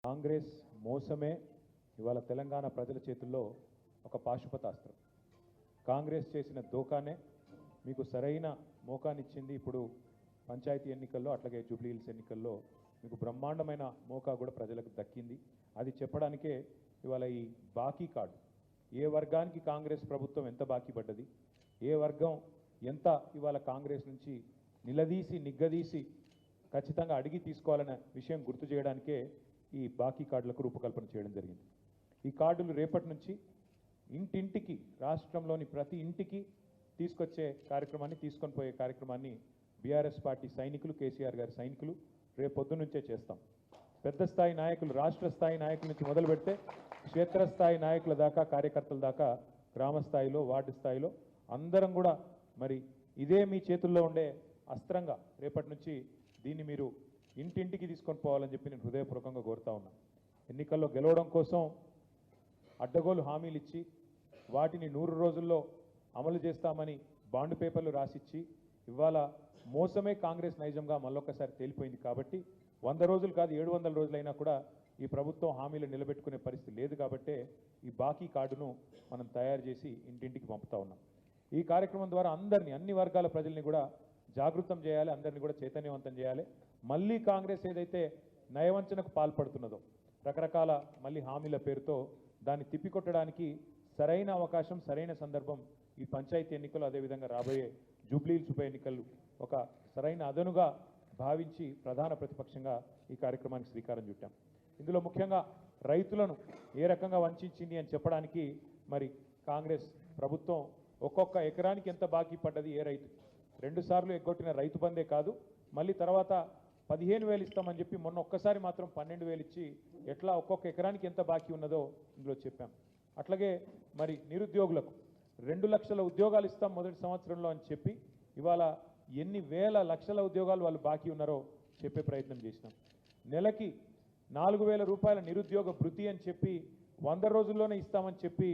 కాంగ్రెస్ మోసమే ఇవాళ తెలంగాణ ప్రజల చేతుల్లో ఒక పాశుపతాస్త్రం. కాంగ్రెస్ చేసిన దోకానే మీకు సరైన మోకానిచ్చింది. ఇప్పుడు పంచాయతీ ఎన్నికల్లో అట్లాగే జూబ్లీ హిల్స్ ఎన్నికల్లో మీకు బ్రహ్మాండమైన మోకా కూడా ప్రజలకు దక్కింది. అది చెప్పడానికే ఇవాళ ఈ బాకీ కార్డు, ఏ వర్గానికి కాంగ్రెస్ ప్రభుత్వం ఎంత బాకీ పడ్డది, ఏ వర్గం ఎంత ఇవాళ కాంగ్రెస్ నుంచి నిలదీసి నిగ్గదీసి ఖచ్చితంగా అడిగి తీసుకోవాలనే విషయం గుర్తు చేయడానికే ఈ బాకీ కార్డులకు రూపకల్పన చేయడం జరిగింది. ఈ కార్డులు రేపటి నుంచి ఇంటింటికి, రాష్ట్రంలోని ప్రతి ఇంటికి తీసుకొచ్చే కార్యక్రమాన్ని, తీసుకొని పోయే కార్యక్రమాన్ని బీఆర్ఎస్ పార్టీ సైనికులు, కేసీఆర్ గారి సైనికులు రేపు పొద్దునుంచే చేస్తాం. పెద్ద స్థాయి నాయకులు, రాష్ట్ర స్థాయి నాయకుల నుంచి మొదలు పెడితే క్షేత్రస్థాయి నాయకుల దాకా, కార్యకర్తల దాకా, గ్రామ స్థాయిలో, వార్డు స్థాయిలో అందరం కూడా మరి ఇదే మీ చేతుల్లో ఉండే అస్త్రంగా రేపటి నుంచి దీన్ని మీరు ఇంటింటికి తీసుకొని పోవాలని చెప్పి నేను హృదయపూర్వకంగా కోరుతా ఉన్నాను. ఎన్నికల్లో గెలవడం కోసం అడ్డగోలు హామీలు ఇచ్చి వాటిని 100 రోజుల్లో అమలు చేస్తామని బాండ్ పేపర్లు రాసిచ్చి ఇవాళ మోసమే కాంగ్రెస్ నైజంగా మళ్ళొక్కసారి తేలిపోయింది. కాబట్టి 100 రోజులు కాదు 700 రోజులైనా కూడా ఈ ప్రభుత్వం హామీలు నిలబెట్టుకునే పరిస్థితి లేదు. కాబట్టే ఈ బాకీ కార్డును మనం తయారు చేసి ఇంటింటికి పంపుతా ఉన్నాం. ఈ కార్యక్రమం ద్వారా అందరినీ, అన్ని వర్గాల ప్రజల్ని కూడా జాగృతం చేయాలి, అందరినీ కూడా చైతన్యవంతం చేయాలి. మళ్ళీ కాంగ్రెస్ ఏదైతే నయవంచనకు పాల్పడుతున్నదో, రకరకాల మళ్ళీ హామీల పేరుతో దాన్ని తిప్పికొట్టడానికి సరైన అవకాశం, సరైన సందర్భం ఈ పంచాయతీ ఎన్నికలు, అదేవిధంగా రాబోయే జూబ్లీ హిల్స్ ఉప ఎన్నికలు ఒక సరైన అదనుగా భావించి ప్రధాన ప్రతిపక్షంగా ఈ కార్యక్రమానికి శ్రీకారం చుట్టాం. ఇందులో ముఖ్యంగా రైతులను ఏ రకంగా వంచింది అని చెప్పడానికి మరి కాంగ్రెస్ ప్రభుత్వం ఒక్కొక్క ఎకరానికి ఎంత బాకీ పడ్డది, ఏ రైతు 2 సార్లు ఎగ్గొట్టిన రైతు బందే కాదు, మళ్ళీ తర్వాత 15,000 ఇస్తామని చెప్పి మొన్న ఒక్కసారి మాత్రం 12,000 ఇచ్చి ఎట్లా ఒక్కొక్క ఎకరానికి ఎంత బాకీ ఉన్నదో ఇందులో చెప్పాం. అట్లాగే మరి నిరుద్యోగులకు 2 లక్షల ఉద్యోగాలు ఇస్తాం మొదటి సంవత్సరంలో అని చెప్పి ఇవాళ ఎన్ని వేల లక్షల ఉద్యోగాలు వాళ్ళు బాకీ ఉన్నారో చెప్పే ప్రయత్నం చేసినాం. నెలకి 4,000 రూపాయల నిరుద్యోగ భృతి అని చెప్పి 100 రోజుల్లోనే ఇస్తామని చెప్పి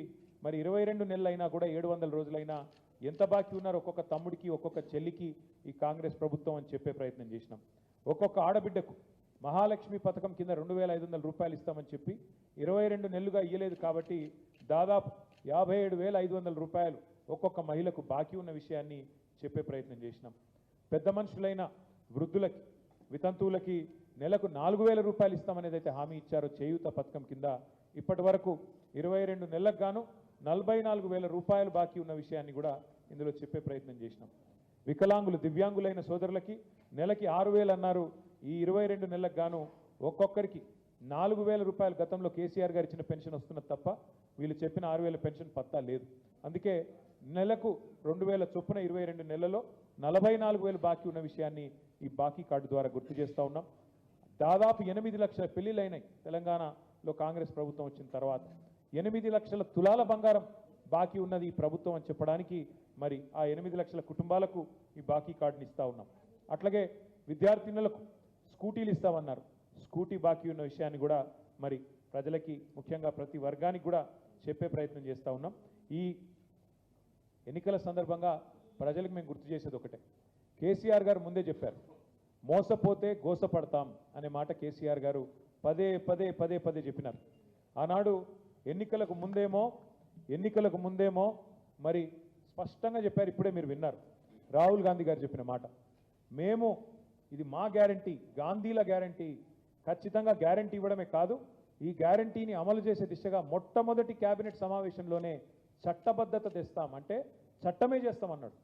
మరి 22 నెలలైనా కూడా 700 రోజులైనా ఎంత బాకీ ఉన్నారో ఒక్కొక్క తమ్ముడికి, ఒక్కొక్క చెల్లికి ఈ కాంగ్రెస్ ప్రభుత్వం అని చెప్పే ప్రయత్నం చేసినాం. ఒక్కొక్క ఆడబిడ్డకు మహాలక్ష్మి పథకం కింద 2,500 రూపాయలు ఇస్తామని చెప్పి 22 నెలలుగా ఇయ్యలేదు. కాబట్టి దాదాపు 57,500 రూపాయలు ఒక్కొక్క మహిళకు బాకీ ఉన్న విషయాన్ని చెప్పే ప్రయత్నం చేసినాం. పెద్ద మనుషులైన వృద్ధులకి, వితంతువులకి నెలకు 4,000 రూపాయలు ఇస్తామనేది అయితే హామీ ఇచ్చారో చేయూత పథకం కింద ఇప్పటి వరకు 22 నెలలకు గాను 44,000 రూపాయలు బాకీ ఉన్న విషయాన్ని కూడా ఇందులో చెప్పే ప్రయత్నం చేసినాం. వికలాంగులు, దివ్యాంగులైన సోదరులకి నెలకి 6,000 అన్నారు. ఈ 22 నెలలకు గాను ఒక్కొక్కరికి 4,000 రూపాయలు గతంలో కేసీఆర్ గారు ఇచ్చిన పెన్షన్ వస్తున్నది తప్ప వీళ్ళు చెప్పిన 6,000 పెన్షన్ పత్తా లేదు. అందుకే నెలకు 2,000 చొప్పున 22 నెలల్లో 44,000 బాకీ ఉన్న విషయాన్ని ఈ బాకీ కార్డు ద్వారా గుర్తు చేస్తూ ఉన్నాం. దాదాపు 8 లక్షల పెళ్లిళ్ళైనాయి తెలంగాణలో కాంగ్రెస్ ప్రభుత్వం వచ్చిన తర్వాత. 8 లక్షల తులాల బంగారం బాకీ ఉన్నది ఈ ప్రభుత్వం అని చెప్పడానికి మరి ఆ 8 లక్షల కుటుంబాలకు ఈ బాకీ కార్డుని ఇస్తూ ఉన్నాం. అట్లాగే విద్యార్థినులకు స్కూటీలు ఇస్తామన్నారు. స్కూటీ బాకీ ఉన్న విషయాన్ని కూడా మరి ప్రజలకి, ముఖ్యంగా ప్రతి వర్గానికి కూడా చెప్పే ప్రయత్నం చేస్తూ ఉన్నాం. ఈ ఎన్నికల సందర్భంగా ప్రజలకు మేము గుర్తు చేసేది ఒకటే, కేసీఆర్ గారు ముందే చెప్పారు, మోసపోతే గోసపడతాం అనే మాట కేసీఆర్ గారు పదే పదే పదే పదే చెప్పినారు. ఆనాడు ఎన్నికలకు ముందేమో మరి స్పష్టంగా చెప్పారు. ఇప్పుడే మీరు విన్నారు రాహుల్ గాంధీ గారు చెప్పిన మాట, మేము ఇది మా గ్యారంటీ, గాంధీల గ్యారంటీ, ఖచ్చితంగా గ్యారంటీ ఇవ్వడమే కాదు ఈ గ్యారంటీని అమలు చేసే దిశగా మొట్టమొదటి కేబినెట్ సమావేశంలోనే చట్టబద్ధత తెస్తాం, అంటే చట్టమే చేస్తామన్నాడు.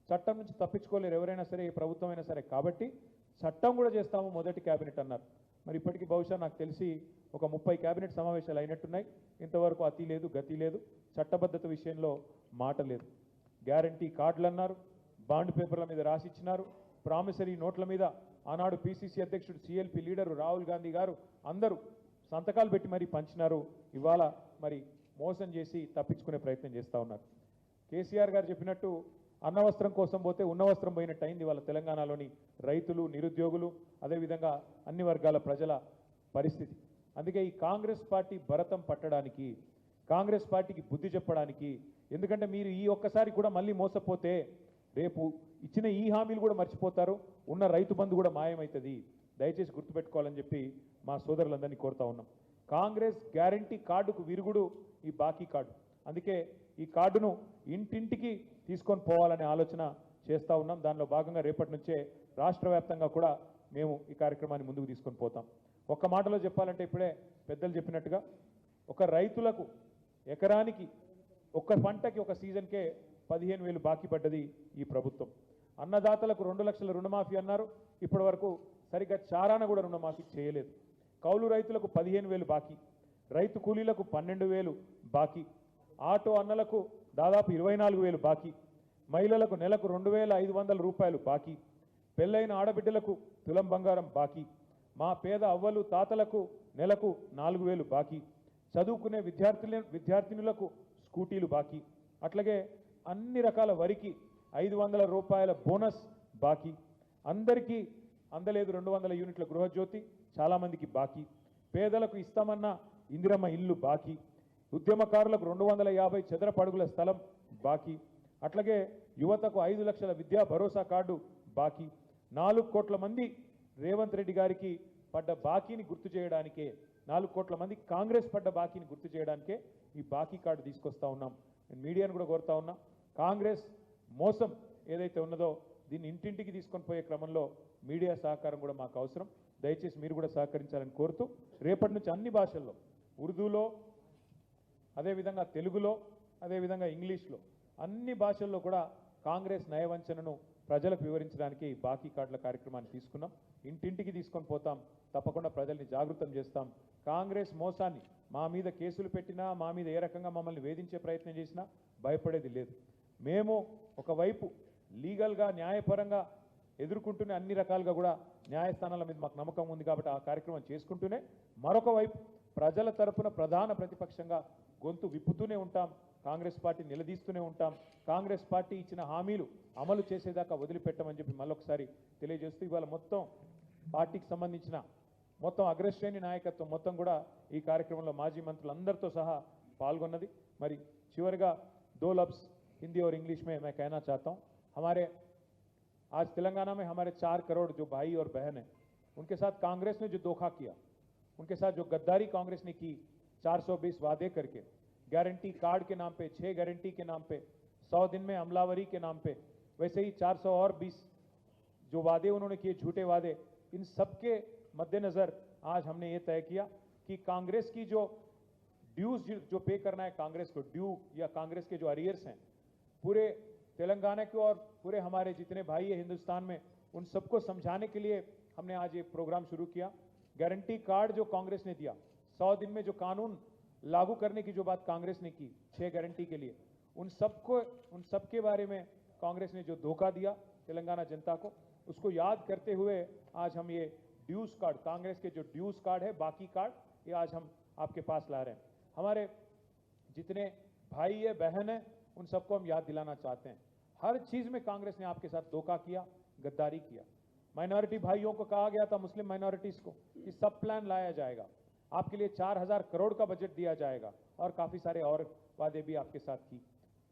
చట్టం నుంచి తప్పించుకోలేరు ఎవరైనా సరే, ఏ ప్రభుత్వం అయినా సరే. కాబట్టి చట్టం కూడా చేస్తాము మొదటి కేబినెట్ అన్నారు. మరి ఇప్పటికీ బహుశా నాకు తెలిసి ఒక 30 కేబినెట్ సమావేశాలు అయినట్టున్నాయి. ఇంతవరకు అతి లేదు, గతి లేదు, చట్టబద్ధత విషయంలో మాట లేదు. గ్యారంటీ కార్డులు అన్నారు, బాండ్ పేపర్ల మీద రాసిచ్చినారు, ప్రామిసరీ నోట్ల మీద ఆనాడు పిసిసి అధ్యక్షుడు, సిఎల్పి లీడరు రాహుల్ గాంధీ గారు అందరూ సంతకాలు పెట్టి మరీ పంచినారు. ఇవాళ మరి మోసం చేసి తప్పించుకునే ప్రయత్నం చేస్తూ ఉన్నారు. కేసీఆర్ గారు చెప్పినట్టు అన్నవస్త్రం కోసం పోతే ఉన్న వస్త్రం పోయినట్టు అయింది వాళ్ళ తెలంగాణలోని రైతులు, నిరుద్యోగులు, అదేవిధంగా అన్ని వర్గాల ప్రజల పరిస్థితి. అందుకే ఈ కాంగ్రెస్ పార్టీ భరతం పట్టడానికి, కాంగ్రెస్ పార్టీకి బుద్ధి చెప్పడానికి, ఎందుకంటే మీరు ఈ ఒక్కసారి కూడా మళ్ళీ మోసపోతే రేపు ఇచ్చిన ఈ హామీలు కూడా మర్చిపోతారు, ఉన్న రైతు బంధు కూడా మాయమవుతుంది. దయచేసి గుర్తుపెట్టుకోవాలని చెప్పి మా సోదరులందరినీ కోరుతా ఉన్నాం. కాంగ్రెస్ గ్యారంటీ కార్డుకు విరుగుడు ఈ బాకీ కార్డు. అందుకే ఈ కార్డును ఇంటింటికి తీసుకొని పోవాలనే ఆలోచన చేస్తూ ఉన్నాం. దానిలో భాగంగా రేపటి నుంచే రాష్ట్ర వ్యాప్తంగా కూడా మేము ఈ కార్యక్రమాన్ని ముందుకు తీసుకొని పోతాం. ఒక్క మాటలో చెప్పాలంటే ఇప్పుడే పెద్దలు చెప్పినట్టుగా ఒక రైతులకు ఎకరానికి ఒక్క పంటకి ఒక సీజన్కే 15,000 బాకీ పడ్డది ఈ ప్రభుత్వం. అన్నదాతలకు 2 లక్షల రుణమాఫీ అన్నారు, ఇప్పటి వరకు సరిగ్గా చారాన కూడా రుణమాఫీ చేయలేదు. కౌలు రైతులకు 15,000 బాకీ, రైతు కూలీలకు 12,000 బాకీ, ఆటో అన్నలకు దాదాపు 24,000 బాకీ, మహిళలకు నెలకు 2,500 రూపాయలు బాకీ, పెళ్ళైన ఆడబిడ్డలకు తులం బంగారం బాకీ, మా పేద అవ్వలు తాతలకు నెలకు 4,000 బాకీ, చదువుకునే విద్యార్థినులకు స్కూటీలు బాకీ, అట్లాగే అన్ని రకాల వరికి 500 రూపాయల బోనస్ బాకీ, అందరికీ అందలేదు 200 యూనిట్ల గృహజ్యోతి చాలామందికి బాకీ, పేదలకు ఇస్తామన్న ఇందిరమ్మ ఇల్లు బాకీ, ఉద్యమకారులకు 250 చదరపు అడుగుల స్థలం బాకీ, అట్లాగే యువతకు 5 లక్షల విద్యా భరోసా కార్డు బాకీ, 4 కోట్ల మంది రేవంత్ రెడ్డి గారికి పడ్డ బాకీని గుర్తు చేయడానికే, 4 కోట్ల మంది కాంగ్రెస్ పడ్డ బాకీని గుర్తు చేయడానికే ఈ బాకీ కార్డు తీసుకొస్తా ఉన్నాం. నేను మీడియాను కూడా కోరుతా ఉన్నా, కాంగ్రెస్ మోసం ఏదైతే ఉన్నదో దీన్ని ఇంటింటికి తీసుకొని పోయే క్రమంలో మీడియా సహకారం కూడా మాకు అవసరం. దయచేసి మీరు కూడా సహకరించాలని కోరుతూ రేపటి నుంచి అన్ని భాషల్లో, ఉర్దూలో, అదేవిధంగా తెలుగులో, అదేవిధంగా ఇంగ్లీష్లో, అన్ని భాషల్లో కూడా కాంగ్రెస్ నయవంచనను ప్రజలకు వివరించడానికి బాకీ కార్డుల కార్యక్రమాన్ని తీసుకున్నాం. ఇంటింటికి తీసుకొని పోతాం, తప్పకుండా ప్రజల్ని జాగృతం చేస్తాం. కాంగ్రెస్ మోసాన్ని మా మీద కేసులు పెట్టినా, మా మీద ఏ రకంగా మమ్మల్ని వేధించే ప్రయత్నం చేసినా భయపడేది లేదు. మేము ఒకవైపు లీగల్గా న్యాయపరంగా ఎదుర్కొంటూనే అన్ని రకాలుగా కూడా న్యాయస్థానాల మీద మాకు నమ్మకం ఉంది కాబట్టి ఆ కార్యక్రమం చేసుకుంటూనే మరొక వైపు ప్రజల తరపున ప్రధాన ప్రతిపక్షంగా గొంతు విప్పుతూనే ఉంటాం, కాంగ్రెస్ పార్టీ నిలదీస్తూనే ఉంటాం. కాంగ్రెస్ పార్టీ ఇచ్చిన హామీలు అమలు చేసేదాకా వదిలిపెట్టమని చెప్పి మళ్ళొకసారి తెలియజేస్తూ ఇవాళ మొత్తం పార్టీకి సంబంధించిన మొత్తం అగ్రశ్రేణి నాయకత్వం మొత్తం కూడా ఈ కార్యక్రమంలో మాజీ మంత్రులందరితో సహా పాల్గొన్నది. మరి చివరిగా 2 लफ्ज़ हिंदी और इंग्लिश में मैं कहना चाहता हूँ. हमारे आज तेलंगाना में हमारे 4 करोड़ जो भाई और बहन हैं, उनके साथ कांग्रेस ने जो धोखा किया, उनके साथ जो गद्दारी कांग्रेस ने की, 420 वादे करके, गारंटी कार्ड के नाम पे, 6 गारंटी के नाम पे, 100 दिन में अमलावरी के नाम पे, वैसे ही 420 जो वादे उन्होंने किए, झूठे वादे, इन सब के मद्देनजर आज हमने ये तय किया कि कांग्रेस की जो ड्यूज जो पे करना है कांग्रेस को, ड्यू या कांग्रेस के जो अरियर्स हैं पूरे तेलंगाना के और पूरे हमारे जितने भाई है हिंदुस्तान में, उन सबको समझाने के लिए हमने आज ये प्रोग्राम शुरू किया. गारंटी कार्ड जो कांग्रेस ने दिया, 100 दिन में जो कानून लागू करने की जो बात कांग्रेस ने की 6 गारंटी के लिए, उन सबके बारे में कांग्रेस ने जो धोखा दिया तेलंगाना जनता को, उसको याद करते हुए आज हम ये ड्यूज कार्ड, कांग्रेस के जो ड्यूज कार्ड है, बाकी कार्ड, ये आज हम आपके पास ला रहे हैं. हमारे जितने भाई है बहन है उन सबको हम याद दिलाना चाहते हैं, हर चीज में कांग्रेस ने आपके साथ धोखा किया, गद्दारी किया. माइनॉरिटी भाइयों को कहा गया था, मुस्लिम माइनॉरिटीज को, कि सब प्लान लाया जाएगा, आपके लिए 4,000 करोड़ का बजट दिया जाएगा और काफी सारे और वादे भी आपके साथ की.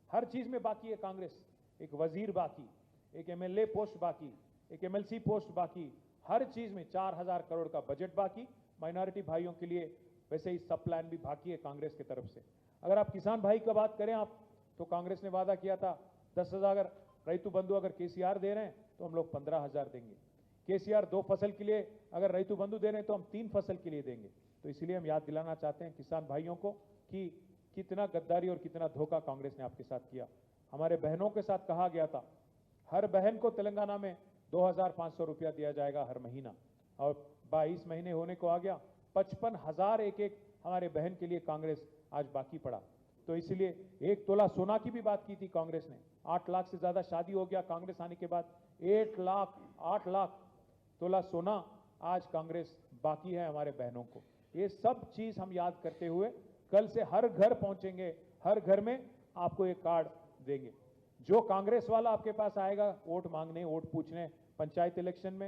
हर चीज में बाकी है कांग्रेस. एक वजीर बाकी, एक MLA पोस्ट बाकी, एक MLC पोस्ट बाकी, हर चीज में 4,000 करोड़ का बजट बाकी. माइनॉरिटी भाइयों के लिए वैसे ही सब प्लान भी बाकी है कांग्रेस की तरफ से. अगर आप किसान भाई का बात करें आप, तो कांग्रेस ने वादा किया था 10,000 रैतु बंधु अगर KCR दे रहे हैं तो हम लोग 15,000 देंगे. KCR 2 फसल के लिए अगर रैतु बंधु दे रहे हैं तो हम 3 फसल के लिए देंगे. तो इसलिए हम याद दिलाना चाहते हैं किसान भाइयों को कि कितना गद्दारी और कितना धोखा कांग्रेस ने आपके साथ किया. हमारे बहनों के साथ कहा गया था, हर बहन को तेलंगाना में 2,500 रुपया दिया जाएगा हर महीना, और 22 महीने होने को आ गया, 55,000 एक हमारे बहन के लिए कांग्रेस आज बाकी पड़ा. तो इसलिए 1 तोला सोना की भी बात की थी कांग्रेस ने. 8 लाख से ज्यादा शादी हो गया कांग्रेस आने के बाद. 8 लाख तोला सोना आज कांग्रेस बाकी है हमारे बहनों को. ये सब चीज हम याद करते हुए कल से हर घर पहुंचेंगे, हर घर में आपको एक कार्ड देंगे. जो कांग्रेस वाला आपके पास आएगा वोट मांगने, वोट पूछने पंचायत इलेक्शन में,